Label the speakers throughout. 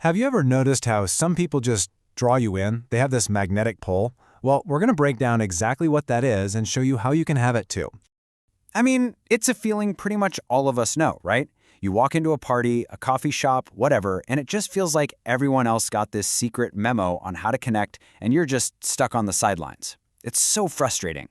Speaker 1: Have you ever noticed how some people just draw you in? They have this magnetic pull. Well, we're going to break down exactly what that is and show you how you can have it too.
Speaker 2: I mean, it's a feeling pretty much all of us know, right? You walk into a party, a coffee shop, whatever, and it just feels like everyone else got this secret memo on how to connect, and you're just stuck on the sidelines. It's so frustrating.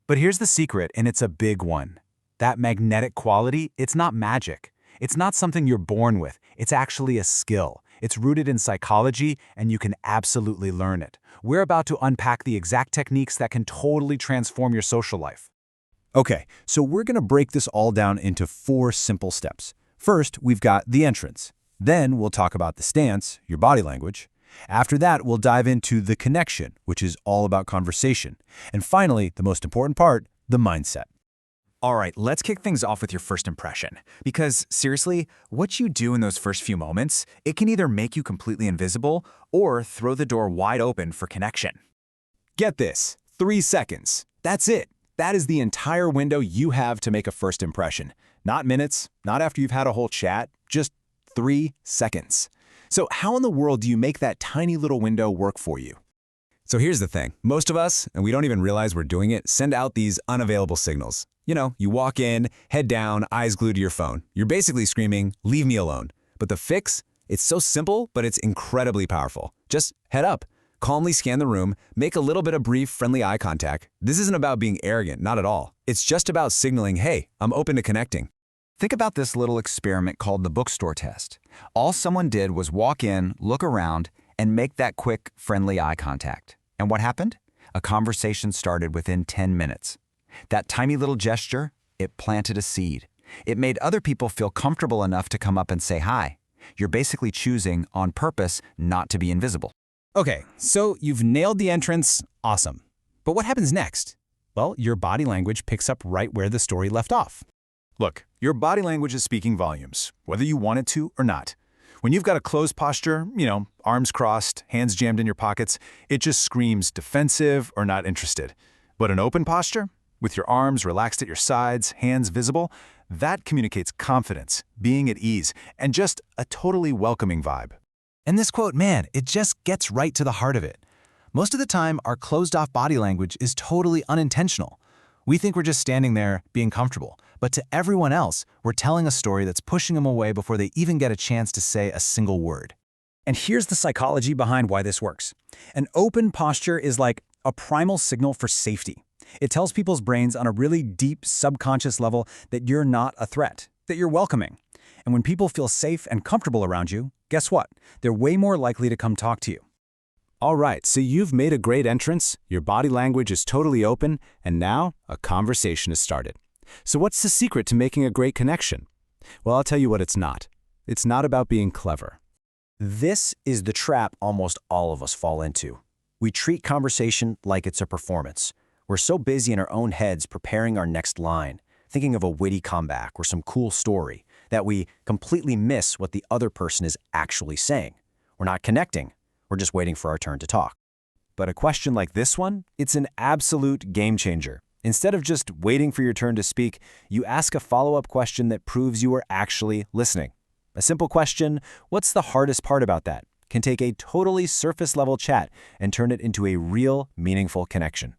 Speaker 1: But here's the secret, and it's a big one. That magnetic quality, it's not magic. It's not something you're born with. It's actually a skill. It's rooted in psychology, and you can absolutely learn it. We're about to unpack the exact techniques that can totally transform your social life.
Speaker 3: Okay, so we're going to break this all down into 4 simple steps. First, we've got the entrance. Then we'll talk about the stance, your body language. After that, we'll dive into the connection, which is all about conversation. And finally, the most important part, the mindset.
Speaker 4: All right, let's kick things off with your first impression. Because seriously, what you do in those first few moments, it can either make you completely invisible or throw the door wide open for connection.
Speaker 3: Get this, 3 seconds. That's it. That is the entire window you have to make a first impression. Not minutes, not after you've had a whole chat, just 3 seconds. So how in the world do you make that tiny little window work for you? So here's the thing. Most of us, and we don't even realize we're doing it, send out these unavailable signals. You know, you walk in, head down, eyes glued to your phone. You're basically screaming, "Leave me alone." But the fix? It's so simple, but it's incredibly powerful. Just head up. Calmly scan the room, make a little bit of brief, friendly eye contact. This isn't about being arrogant, not at all. It's just about signaling, hey, I'm open to connecting.
Speaker 2: Think about this little experiment called the bookstore test. All someone did was walk in, look around, and make that quick, friendly eye contact. And what happened? A conversation started within 10 minutes. That tiny little gesture, it planted a seed. It made other people feel comfortable enough to come up and say hi. You're basically choosing, on purpose, not to be invisible.
Speaker 3: Okay, so you've nailed the entrance, awesome. But what happens next? Well, your body language picks up right where the story left off.
Speaker 1: Look, your body language is speaking volumes, whether you want it to or not. When you've got a closed posture, arms crossed, hands jammed in your pockets, it just screams defensive or not interested. But an open posture, with your arms relaxed at your sides, hands visible, that communicates confidence, being at ease, and just a totally welcoming vibe.
Speaker 3: And this quote, man, it just gets right to the heart of it. Most of the time, our closed-off body language is totally unintentional. We think we're just standing there being comfortable, but to everyone else, we're telling a story that's pushing them away before they even get a chance to say a single word.
Speaker 5: And here's the psychology behind why this works. An open posture is like a primal signal for safety. It tells people's brains on a really deep subconscious level that you're not a threat, that you're welcoming. And when people feel safe and comfortable around you, guess what? They're way more likely to come talk to you.
Speaker 3: All right, so you've made a great entrance, your body language is totally open, and now a conversation has started. So what's the secret to making a great connection? Well, I'll tell you what it's not. It's not about being clever.
Speaker 5: This is the trap almost all of us fall into. We treat conversation like it's a performance. We're so busy in our own heads preparing our next line, thinking of a witty comeback or some cool story, that we completely miss what the other person is actually saying. We're not connecting. We're just waiting for our turn to talk.
Speaker 3: But a question like this one, it's an absolute game changer. Instead of just waiting for your turn to speak, you ask a follow-up question that proves you are actually listening. A simple question, what's the hardest part about that, can take a totally surface-level chat and turn it into a real, meaningful connection.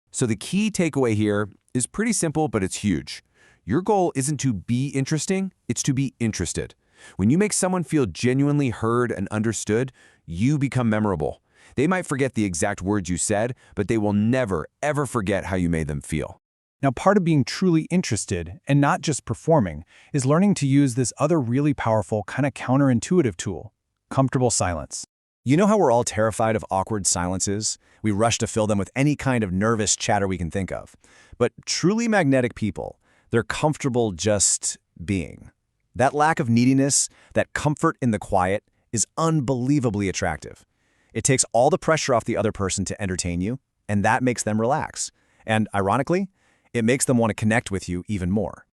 Speaker 6: So the key takeaway here is pretty simple, but it's huge. Your goal isn't to be interesting, it's to be interested. When you make someone feel genuinely heard and understood, you become memorable. They might forget the exact words you said, but they will never, ever forget how you made them feel.
Speaker 1: Now, part of being truly interested, and not just performing, is learning to use this other really powerful, kind of counterintuitive tool, comfortable silence.
Speaker 3: You know how we're all terrified of awkward silences? We rush to fill them with any kind of nervous chatter we can think of. But truly magnetic people, they're comfortable just being. That lack of neediness, that comfort in the quiet, is unbelievably attractive. It takes all the pressure off the other person to entertain you, and that makes them relax. And ironically, it makes them want to connect with you even more.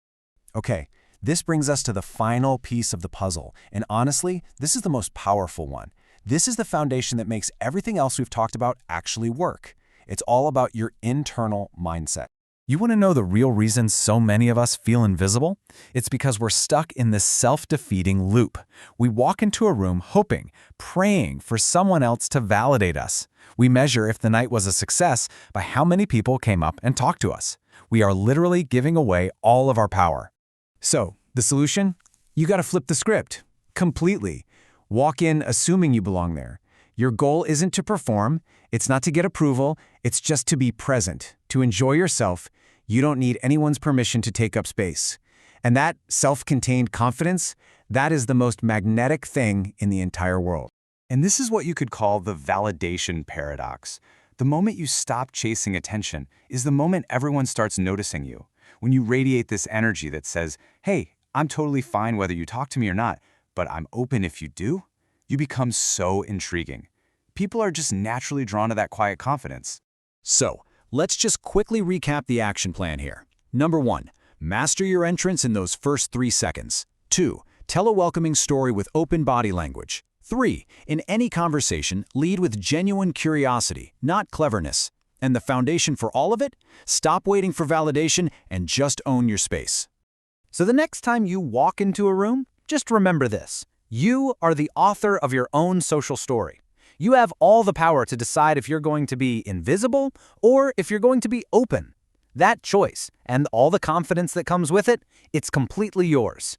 Speaker 3: Okay, this brings us to the final piece of the puzzle, and honestly, this is the most powerful one. This is the foundation that makes everything else we've talked about actually work. It's all about your internal mindset. You want to know the real reason so many of us feel invisible? It's because we're stuck in this self-defeating loop. We walk into a room hoping, praying for someone else to validate us. We measure if the night was a success by how many people came up and talked to us. We are literally giving away all of our power. So, the solution? You got to flip the script. Completely. Walk in assuming you belong there. Your goal isn't to perform, it's not to get approval, it's just to be present, to enjoy yourself. You don't need anyone's permission to take up space. And that self-contained confidence, that is the most magnetic thing in the entire world.
Speaker 2: And this is what you could call the validation paradox. The moment you stop chasing attention is the moment everyone starts noticing you. When you radiate this energy that says, hey, I'm totally fine whether you talk to me or not, but I'm open if you do, you become so intriguing. People are just naturally drawn to that quiet confidence.
Speaker 1: So, let's just quickly recap the action plan here. Number 1, master your entrance in those first 3 seconds. 2, tell a welcoming story with open body language. 3, in any conversation, lead with genuine curiosity, not cleverness. And the foundation for all of it? Stop waiting for validation and just own your space.
Speaker 4: So the next time you walk into a room, just remember this. You are the author of your own social story. You have all the power to decide if you're going to be invisible or if you're going to be open. That choice, and all the confidence that comes with it, it's completely yours.